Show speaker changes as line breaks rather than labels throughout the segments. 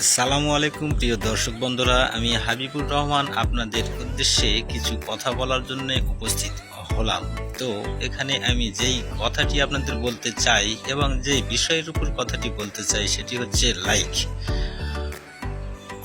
আসসালামু আলাইকুম প্রিয় দর্শক বন্ধুরা, আমি হাবিবুর রহমান আপনাদের উদ্দেশ্যে কিছু কথা বলার জন্য উপস্থিত হলাম। তো এখানে আমি যেই কথাটি আপনাদের বলতে চাই এবং যেই বিষয়ের উপর কথাটি বলতে চাই সেটি হচ্ছে লাইক।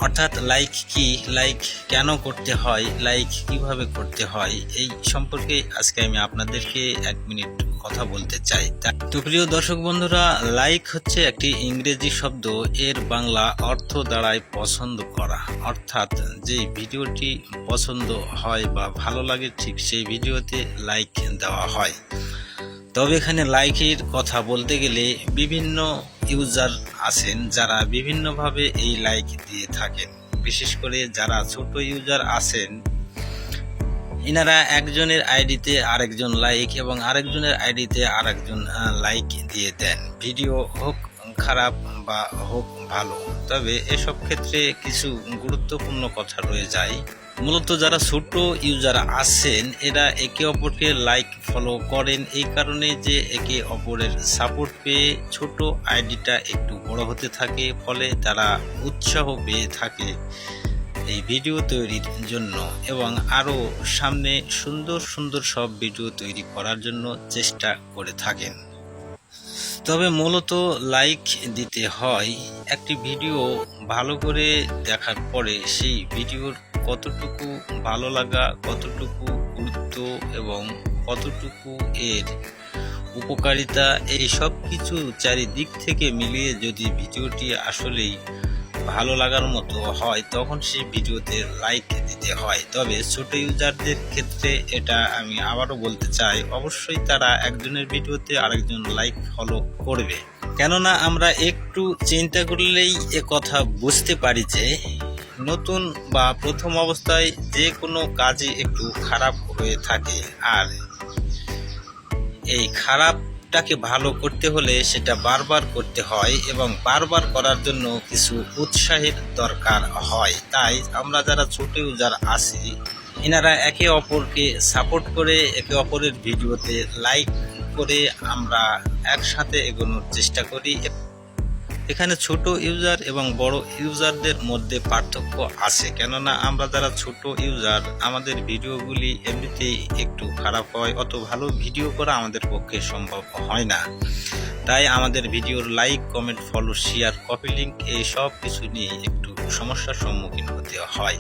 অর্থাৎ লাইক কি, লাইক কেন করতে হয়, লাইক কিভাবে করতে হয়, এই সম্পর্কে আজকে আমি আপনাদেরকে 1 মিনিট কথা বলতে চাই। তো প্রিয় দর্শক বন্ধুরা, লাইক হচ্ছে একটি ইংরেজি শব্দ, এর বাংলা অর্থ দাঁড়ায় পছন্দ করা। অর্থাৎ যে ভিডিওটি পছন্দ হয় বা ভালো লাগে ঠিক সেই ভিডিওতে লাইক দেওয়া হয়। তবে এখানে লাইকের কথা বলতে গেলে বিভিন্ন ইউজার আছেন যারা বিভিন্নভাবে এই লাইক দিয়ে থাকেন। বিশেষ করে যারা ছোট ইউজার আছেন, এনারা একজনের আইডিতে আরেকজন লাইক এবং আরেকজনের আইডিতে আরেকজন লাইক দিয়ে দেন, ভিডিও হোক খারাপ বা হোক ভালো। তবে এসব ক্ষেত্রে কিছু গুরুত্বপূর্ণ কথা রয়ে যায়। মূলত যারা ছোট ইউজার আছেন এরা একে অপরকে লাইক ফলো করেন এই কারণে যে একে অপরের সাপোর্ট পেয়ে ছোট আইডিটা একটু বড় হতে থাকে, ফলে তারা উৎসাহ পেয়ে থাকে এই ভিডিও তৈরির জন্য এবং আরও সামনে সুন্দর সুন্দর সব ভিডিও তৈরি করার জন্য চেষ্টা করে থাকেন। তবে মূলত লাইক দিতে হয় একটি ভিডিও ভালো করে দেখার পরে সেই ভিডিওর কতটুকু ভালো লাগা, কতটুকু গুরুত্ব এবং কতটুকু এর উপকারিতা, এই সব কিছু চারিদিক থেকে মিলিয়ে যদি ভিডিওটি আসলেই ভালো লাগার মতো হয় তখন সেই ভিডিওতে লাইক দিতে হয়। তবে ছোট ইউজারদের ক্ষেত্রে এটা আমি আবারও বলতে চাই, অবশ্যই তারা একজনের ভিডিওতে আরেকজন লাইক ফলো করবে। কেননা আমরা একটু চিন্তা করলেই এ কথা বুঝতে পারি যে নতুন বা প্রথম অবস্থায় যে কোনো কাজই একটু খারাপ হয়ে থাকে, আর এই খারাপটাকে ভালো করতে হলে সেটা বারবার করতে হয় এবং বারবার করার জন্য কিছু উৎসাহের দরকার হয়। তাই আমরা যারা ছোট ইউজার আছি এনারা একে অপরকে সাপোর্ট করে একে অপরের ভিডিওতে লাইক করে আমরা একসাথে এগোনোর চেষ্টা করি। এখানে ছোট ইউজার এবং বড় ইউজারদের মধ্যে পার্থক্য আছে, কেননা আমরা যারা ছোট ইউজার আমাদের ভিডিওগুলি এমনিতেই একটু খারাপ হয়, অত ভালো ভিডিও করা আমাদের পক্ষে সম্ভব হয় না। তাই আমাদের ভিডিওর like, comment, follow, share, copy link এই সব কিছু নিয়ে একটু সমস্যার সম্মুখীন হতে হয়।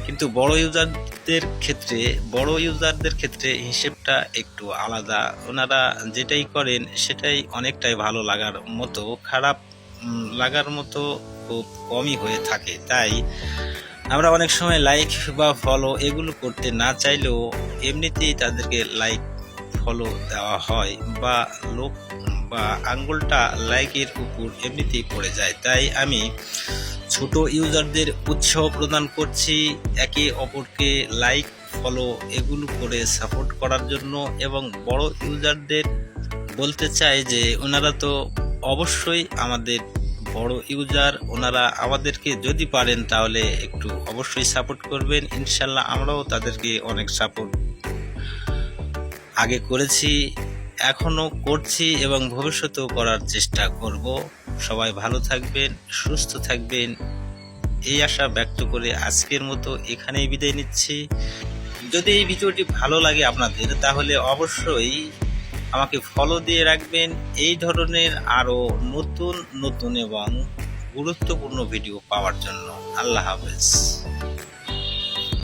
কিন্তু বড় ইউজারদের ক্ষেত্রে হিসেবটা একটু আলাদা। ওনারা যেটাই করেন সেটাই অনেকটাই ভালো লাগার মতো, খারাপ লাগার মতো খুব কমই হয়ে থাকে। তাই আমরা অনেক সময় লাইক বা ফলো এগুলো করতে না চাইলেও এমনিতেই তাদেরকে লাইক ফলো দেওয়া হয় বা লোক বা আঙ্গুলটা লাইকের উপর এমনিতেই পড়ে যায়। তাই আমি ছোট ইউজারদের উৎসাহ প্রদান করছি একে অপরকে লাইক ফলো এগুলো করে সাপোর্ট করার জন্য, এবং বড় ইউজারদের বলতে চাই যে ওনারা তো অবশ্যই আমাদের বড় ইউজার, ওনারা আমাদেরকে যদি পারেন তাহলে একটু অবশ্যই সাপোর্ট করবেন। ইনশাল্লাহ আমরাও তাদেরকে অনেক সাপোর্ট আগে করেছি, এখনো করছি এবং ভবিষ্যতেও করার চেষ্টা করব। সবাই ভালো থাকবেন, সুস্থ থাকবেন, এই আশা ব্যক্ত করে আজকের মতো এখানেই বিদায় নিচ্ছি। যদি এই ভিডিওটি ভালো লাগে আপনাদের তাহলে অবশ্যই আমাকে ফলো দিয়ে রাখবেন এই ধরনের আরো নতুন নতুন এবং গুরুত্বপূর্ণ ভিডিও পাওয়ার জন্য। আল্লাহ হাফেজ।